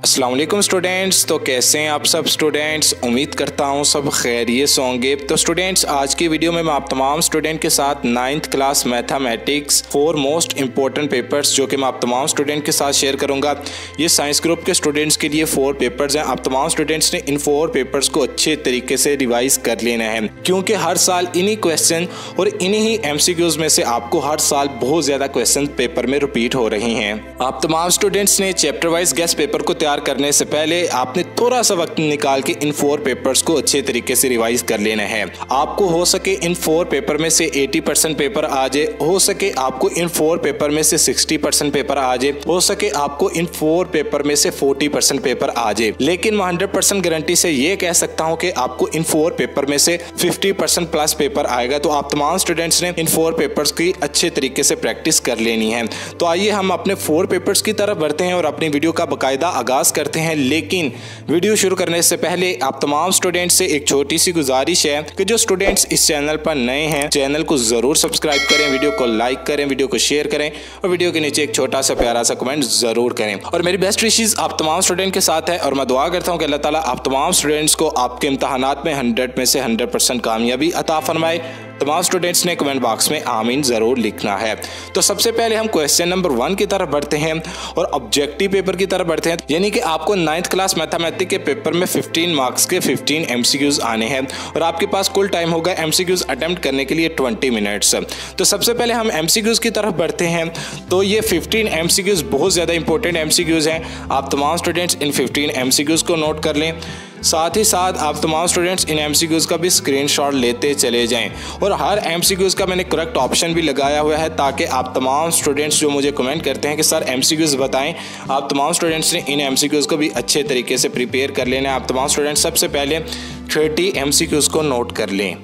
अस्सलाम वालेकुम स्टूडेंट्स। तो कैसे हैं आप सब स्टूडेंट्स? उम्मीद करता हूं सब खैरियत से होंगे। तो स्टूडेंट्स, आज की वीडियो में मैं आप तमाम स्टूडेंट के साथ 9th class mathematics 4 most important papers जो कि मैं आप तमाम स्टूडेंट के साथ शेयर करूंगा। ये साइंस ग्रुप के स्टूडेंट्स के लिए 4 पेपर्स हैं। आप तमाम स्टूडेंट्स ने इन 4 पेपर्स को अच्छे तरीके से रिवाइज कर लेना है, क्योंकि हर साल इन्हीं क्वेश्चन और इन्हीं ही MCQs में से आपको हर साल बहुत ज़्यादा क्वेश्चन पेपर में रिपीट हो रहे हैं। आप तमाम स्टूडेंट्स ने चैप्टर वाइज गेस्ट पेपर को करने से पहले आपने थोड़ा सा वक्त निकाल के इन 4 पेपर्स को अच्छे तरीके से रिवाइज कर लेना है। आपको हो सके इन 4 पेपर में से 80% पेपर आ जाए, हो सके आपको इन 4 पेपर में से 60% पेपर आ जाए, हो सके आपको इन 4 पेपर में से 40% पेपर आ जाए। लेकिन मैं 100% गारंटी से ये कह सकता हूं कि आपको इन 4 पेपर में से 50% प्लस पेपर आएगा। तो आप तमाम स्टूडेंट्स ने इन 4 पेपर्स की अच्छे तरीके से प्रैक्टिस कर लेनी है। तो आइए हम अपने 4 पेपर्स की तरफ बढ़ते हैं और अपनी वीडियो का बाकायदा आगाज करते हैं। लेकिन वीडियो शुरू करने से पहले आप तमाम स्टूडेंट्स से एक छोटी सी गुजारिश है कि जो स्टूडेंट्स इस चैनल पर नए हैं, चैनल को जरूर सब्सक्राइब करें, वीडियो को लाइक करें, वीडियो को शेयर करें और वीडियो के नीचे एक छोटा सा प्यारा सा कमेंट जरूर करें। और मेरी बेस्ट विशेस आप तमाम स्टूडेंट के साथ है और मैं दुआ करता हूं कि अल्लाह ताला आप तमाम स्टूडेंट्स को आपके इम्तहानात में 100 में से 100% कामयाबी अता फरमाए। तमाम स्टूडेंट्स ने कमेंट बॉक्स में आमीन ज़रूर लिखना है। तो सबसे पहले हम क्वेश्चन नंबर 1 की तरफ बढ़ते हैं और ऑब्जेक्टिव पेपर की तरफ बढ़ते हैं। यानी कि आपको 9th क्लास मैथमेटिक्स के पेपर में 15 मार्क्स के 15 MCQs आने हैं और आपके पास कुल टाइम होगा MCQs अटेम्प्ट करने के लिए 20 मिनट्स। तो सबसे पहले हम MCQs की तरफ बढ़ते हैं। तो ये 15 MCQs बहुत ज़्यादा इंपॉर्टेंट MCQs हैं। आप तमाम स्टूडेंट्स इन 15 MCQs को नोट कर लें। साथ ही साथ आप तमाम स्टूडेंट्स इन MCQs का भी स्क्रीनशॉट लेते चले जाएं और हर MCQs का मैंने करेक्ट ऑप्शन भी लगाया हुआ है, ताकि आप तमाम स्टूडेंट्स जो मुझे कमेंट करते हैं कि सर MCQs बताएं, आप तमाम स्टूडेंट्स ने इन MCQs को भी अच्छे तरीके से प्रिपेयर कर लेना है। आप तमाम स्टूडेंट्स सबसे पहले 30 MCQs को नोट कर लें।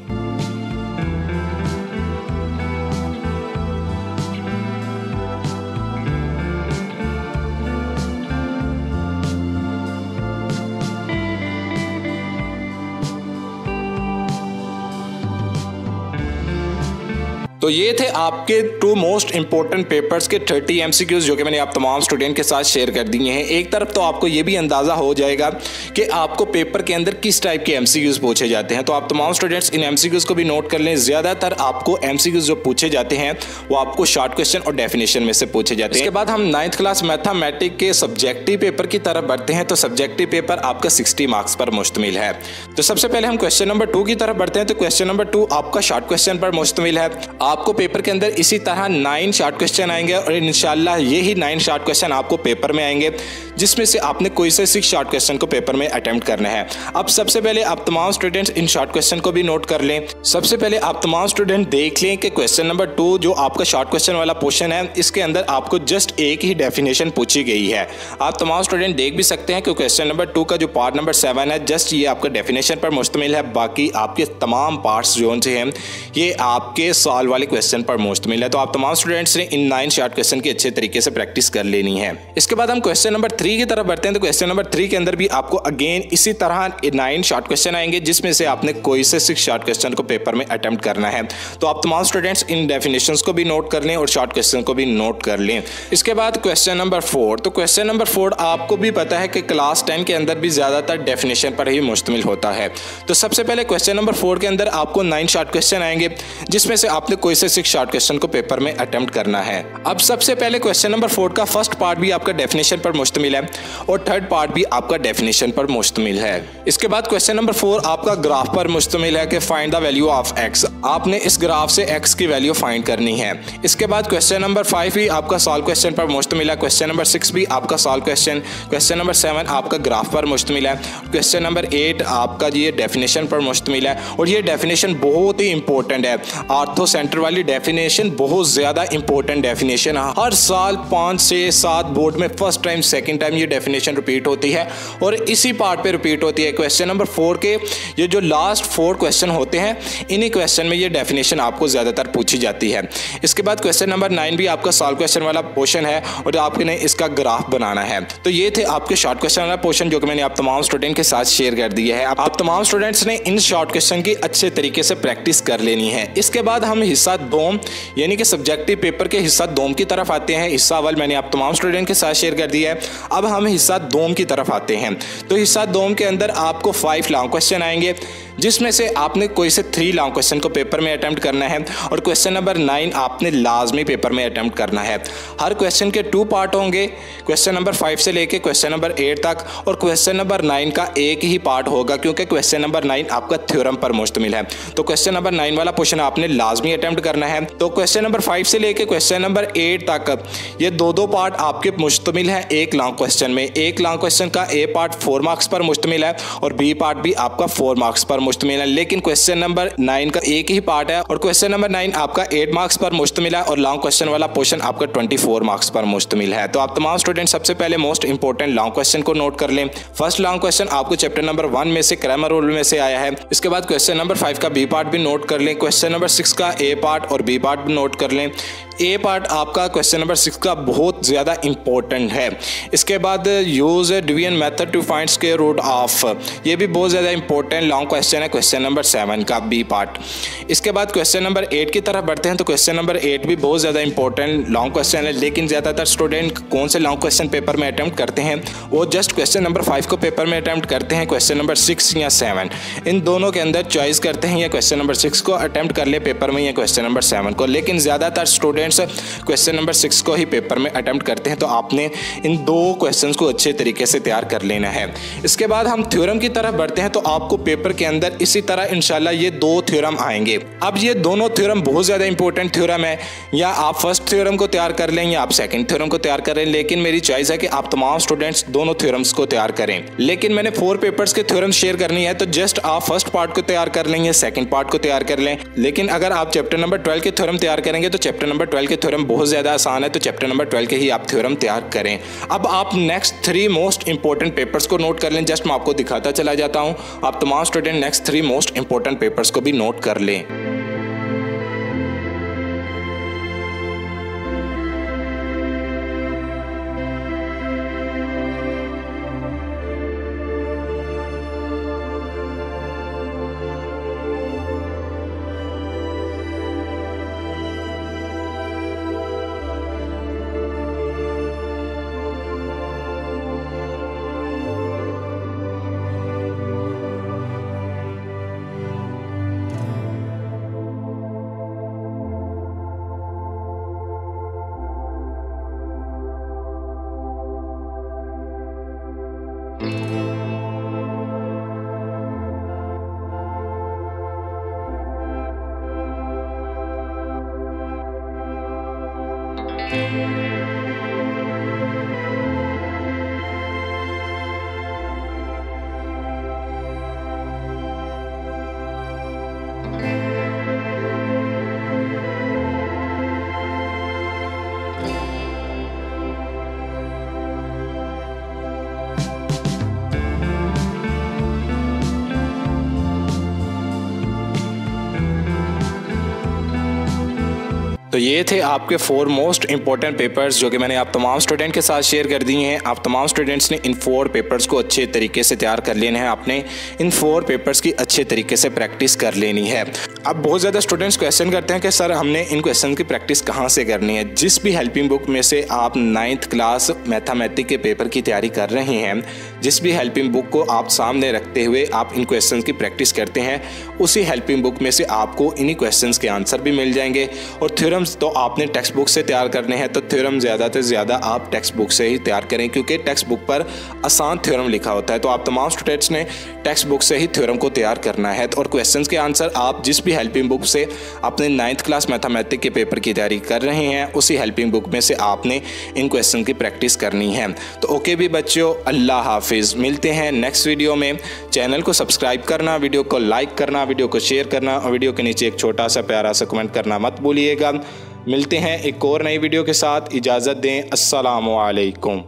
तो ये थे आपके 2 मोस्ट इंपॉर्टेंट पेपर्स के 30 MCQs जो कि मैंने आप तमाम स्टूडेंट के साथ शेयर कर दिए हैं। एक तरफ तो आपको ये भी अंदाज़ा हो जाएगा कि आपको पेपर के अंदर किस टाइप के MCQs पूछे जाते हैं। तो आप तमाम स्टूडेंट्स इन MCQs को भी नोट कर लें। ज़्यादातर आपको MCQs जो पूछे जाते हैं वो आपको शॉर्ट क्वेश्चन और डेफिनेशन में से पूछे जाते हैं। इसके बाद हम 9th क्लास मैथमेटिक्स के सब्जेक्टिव पेपर की तरफ बढ़ते हैं। तो सब्जेक्टिव पेपर आपका 60 मार्क्स पर मुश्तमिल है। तो सबसे पहले हम क्वेश्चन नंबर 2 की तरफ बढ़ते हैं। तो क्वेश्चन नंबर 2 आपका शॉर्ट क्वेश्चन पर मुश्तमिल है। आपको पेपर के अंदर इसी तरह 9 शॉर्ट क्वेश्चन आएंगे और इंशाल्लाह यही 9 शॉर्ट क्वेश्चन आपको पेपर में आएंगे, जिसमें से आपने कोई से 6 शॉर्ट क्वेश्चन को पेपर में अटेम्प्ट करना है। अब सबसे पहले आप तमाम स्टूडेंट्स इन शॉर्ट क्वेश्चन को भी नोट कर लें। सबसे पहले आप तमाम स्टूडेंट देख लें कि क्वेश्चन नंबर 2 जो आपका शॉर्ट क्वेश्चन वाला पोर्शन है, इसके अंदर आपको जस्ट एक ही डेफिनेशन पूछी गई है। आप तमाम स्टूडेंट देख भी सकते हैं कि क्वेश्चन नंबर 2 का जो पार्ट नंबर 7 है, जस्ट ये आपका डेफिनेशन पर मुश्तमिल है। बाकी आपके तमाम पार्ट्स जो से हैं ये आपके सॉल्व वाले क्वेश्चन पर मुश्तमिल है। तो आप तमाम स्टूडेंट्स ने इन 9 शॉर्ट क्वेश्चन की अच्छे तरीके से प्रैक्टिस कर लेनी है। इसके बाद हम क्वेश्चन नंबर 3 की तरफ बढ़ते हैं। तो क्वेश्चन नंबर 3 के अंदर भी आपको अगेन इसी तरह 9 शॉर्ट क्वेश्चन आएंगे, जिसमें से आपने कोई से 6 शॉर्ट क्वेश्चन को पेपर में अटेम्प्ट करना है। तो आप तमाम स्टूडेंट्स इन डेफिनेशंस को भी नोट कर लें और शॉर्ट क्वेश्चन को भी नोट कर लें। इसके बाद क्वेश्चन नंबर 4। तो क्वेश्चन नंबर 4 आपको भी पता है कि क्लास 10 के अंदर भी ज्यादातर डेफिनेशन पर ही मुश्तमिल होता है। तो सबसे पहले क्वेश्चन नंबर 4 के अंदर आपको 9 शॉर्ट क्वेश्चन आएंगे, जिसमें से आपने कोई से 6 शॉर्ट क्वेश्चन को पेपर में अटेम्प्ट करना है। अब सबसे पहले क्वेश्चन नंबर 4 का फर्स्ट पार्ट भी आपका डेफिनेशन पर मुश्तमिल है और थर्ड पार्ट भी आपका डेफिनेशन पर मुश्तमिल है। इसके बाद क्वेश्चन नंबर 4 आपका ग्राफ पर मुश्तमिल है कि find the value of x। आपने इस ग्राफ से x की वैल्यू फाइंड करनी है। इसके बाद क्वेश्चन नंबर 5 भी आपका सॉल्व क्वेश्चन पर मुश्तमिल है। क्वेश्चन नंबर 6 भी आपका सॉल्व क्वेश्चन। क्वेश्चन नंबर 7 आपका ग्राफ पर मुश्तमिल है। क्वेश्चन नंबर 8 आपका ये डेफिनेशन पर मुश्तमिल है और ये डेफिनेशन बहुत ही इंपॉर्टेंट है। आर्थो सेंटर वाली डेफिनेशन बहुत ज्यादा इंपॉर्टेंट डेफिनेशन है। हर साल 5 से 7 बोर्ड में फर्स्ट टाइम सेकंड टाइम ये डेफिनेशन रिपीट होती है और इसी पार्ट पे रिपीट होती है। क्वेश्चन नंबर 4 के ये जो लास्ट 4 क्वेश्चन होते हैं, इन्हीं क्वेश्चन में ये डेफिनेशन आपको ज्यादातर पूछी जाती है। इसके बाद क्वेश्चन नंबर 9 भी आपका सॉल्व क्वेश्चन वाला पोर्शन है और आपने इसका ग्राफ बनाना है। तो ये थे आपके शॉर्ट क्वेश्चन वाला पोर्शन जो कि मैंने आप तमाम स्टूडेंट के साथ शेयर कर दिया है। आप तमाम स्टूडेंट्स ने इन शॉर्ट क्वेश्चन की अच्छे तरीके से प्रैक्टिस कर लेनी है। इसके बाद हम हिस्सा 2 यानी कि सब्जेक्टिव पेपर के हिस्सा 2 की तरफ आते हैं। हिस्सा 1 मैंने आप तमाम स्टूडेंट के साथ शेयर कर दिया है। अब हम हिस्सा दोम की तरफ आते हैं। तो हिस्सा दोम के अंदर आपको 5 लॉन्ग क्वेश्चन आएंगे, जिसमें से आपने कोई से 3 लॉन्ग क्वेश्चन को पेपर में अटेम्प्ट करना है और क्वेश्चन नंबर 9 आपने लाजमी पेपर में अटेम्प्ट करना है। हर क्वेश्चन के 2 पार्ट होंगे, क्वेश्चन नंबर 5 से लेके क्वेश्चन नंबर 8 तक, और क्वेश्चन नंबर 9 का एक ही पार्ट होगा क्योंकि क्वेश्चन नंबर 9 आपका थ्योरम पर मुश्तमिल है। तो क्वेश्चन नंबर 9 वाला क्वेश्चन आपने लाजमी अटेम्प्ट करना है। तो क्वेश्चन नंबर 5 से लेके क्वेश्चन नंबर 8 तक ये 2 पार्ट आपके मुश्तमिल है एक लॉन्ग क्वेश्चन में। एक लॉन्ग क्वेश्चन का ए पार्ट 4 मार्क्स पर मुश्तमिल है और बी पार्ट भी आपका 4 मार्क्स पर मुश्तमिल है, लेकिन क्वेश्चन नंबर 9 का एक ही पार्ट है और क्वेश्चन नंबर 9 आपका 8 मार्क्स पर मुश्तमिल है और लॉन्ग क्वेश्चन वाला पोर्शन आपका 24 मार्क्स पर मुश्तमिल है। तो आप तमाम स्टूडेंट सबसे पहले मोस्ट इंपोर्टेंट लॉन्ग क्वेश्चन को नोट कर लें। फर्स्ट लॉन्ग क्वेश्चन आपको चैप्टर नंबर 1 में से ग्रामर रूल में से आया है। इसके बाद क्वेश्चन नंबर 5 का बी पार्ट भी नोट कर लें, क्वेश्चन नंबर 6 का ए पार्ट और बी पार्ट भी नोट कर लें। ए पार्ट आपका क्वेश्चन नंबर 6 का बहुत ज़्यादा इंपॉर्टेंट है। इसके बाद use division method to find square root of, ये भी बहुत ज़्यादा इंपॉर्टेंट लॉन्ग क्वेश्चन है, क्वेश्चन नंबर 7 का बी पार्ट। इसके बाद क्वेश्चन नंबर 8 की तरफ बढ़ते हैं। तो क्वेश्चन नंबर 8 भी बहुत ज़्यादा इंपॉर्टेंट लॉन्ग क्वेश्चन है, लेकिन ज़्यादातर स्टूडेंट कौन से लॉन्ग क्वेश्चन पेपर में अटैम्प्ट करते हैं, वो जस्ट क्वेश्चन नंबर 5 को पेपर में अटैम्प्ट करते हैं, क्वेश्चन नंबर 6 या 7 इन दोनों के अंदर चॉइस करते हैं, या क्वेश्चन नंबर 6 को अटैम्प्ट कर ले पेपर में या क्वेश्चन नंबर 7 को। लेकिन ज़्यादातर स्टूडेंट्स क्वेश्चन नंबर 6 को ही पेपर में अटेम्प्ट करते हैं। तो आपने इन 2 क्वेश्चंस को अच्छे तरीके से तैयार कर लेना है। इसके बाद हम थ्योरम की तरफ बढ़ते हैं। तो आपको पेपर के अंदर इसी तरह इंशाल्लाह ये 2 थ्योरम आएंगे। अब ये दोनों थ्योरम बहुत ज़्यादा इंपॉर्टेंट थ्योरम है, या आप फर्स्ट थ्योरम को तैयार कर लें या आप सेकंड थ्योरम को तैयार करें, लेकिन मेरी चॉइस है कि आप तमाम स्टूडेंट्स दोनों थ्योरम्स को तैयार करें। लेकिन मैंने 4 पेपर्स के थ्योरम शेयर करनी है, तो जस्ट आप फर्स्ट पार्ट को तैयार कर लें या सेकंड पार्ट को तैयार कर लें। लेकिन अगर आप चैप्टर नंबर 12 के थ्योरम तैयार करेंगे तो चैप्टर नंबर 12 के थ्योरम बहुत ज़्यादा आसान है, तो चैप्टर नंबर 12 के ही आप थ्योरम तैयार करें। अब आप नेक्स्ट 3 मोस्ट इंपॉर्टेंट पेपर्स को नोट कर लें। जस्ट मैं आपको दिखाता चला जाता हूं, आप तमाम student next 3 most important papers को भी नोट कर लें। तो ये थे आपके 4 मोस्ट इंपॉर्टेंट पेपर्स जो कि मैंने आप तमाम स्टूडेंट के साथ शेयर कर दिए हैं। आप तमाम स्टूडेंट्स ने इन 4 पेपर्स को अच्छे तरीके से तैयार कर लेने हैं। आपने इन 4 पेपर्स की अच्छे तरीके से प्रैक्टिस कर लेनी है। अब बहुत ज़्यादा स्टूडेंट्स क्वेश्चन करते हैं कि सर हमने इन क्वेश्चन की प्रैक्टिस कहाँ से करनी है। जिस भी हेल्पिंग बुक में से आप 9th क्लास मैथमेटिक्स के पेपर की तैयारी कर रहे हैं, जिस भी हेल्पिंग बुक को आप सामने रखते हुए आप इन क्वेश्चन की प्रैक्टिस करते हैं, उसी हेल्पिंग बुक में से आपको इन्हीं क्वेश्चन के आंसर भी मिल जाएंगे। और थ्योरम्स तो आपने टेक्स्ट बुक से तैयार करने हैं, तो थ्योरम ज़्यादा से ज़्यादा आप टेक्स्ट बुक से ही तैयार करें, क्योंकि टेक्स्ट बुक पर आसान थ्योरम लिखा होता है। तो आप तमाम स्टूडेंट्स ने टेक्स्ट बुक से ही थ्योरम को तैयार करना है। और क्वेश्चंस के आंसर आप जिस भी हेल्पिंग बुक से अपने 9th क्लास मैथमेटिक्स के पेपर की तैयारी कर रहे हैं, उसी हेल्पिंग बुक में से आपने इन क्वेश्चन की प्रैक्टिस करनी है। तो ओके भी बच्चों, अल्लाह हाफिज़। मिलते हैं नेक्स्ट वीडियो में। चैनल को सब्सक्राइब करना, वीडियो को लाइक करना, वीडियो को शेयर करना और वीडियो के नीचे एक छोटा सा प्यारा सा कमेंट करना मत भूलिएगा। मिलते हैं एक और नई वीडियो के साथ। इजाज़त दें। अस्सलामु अलैकुम।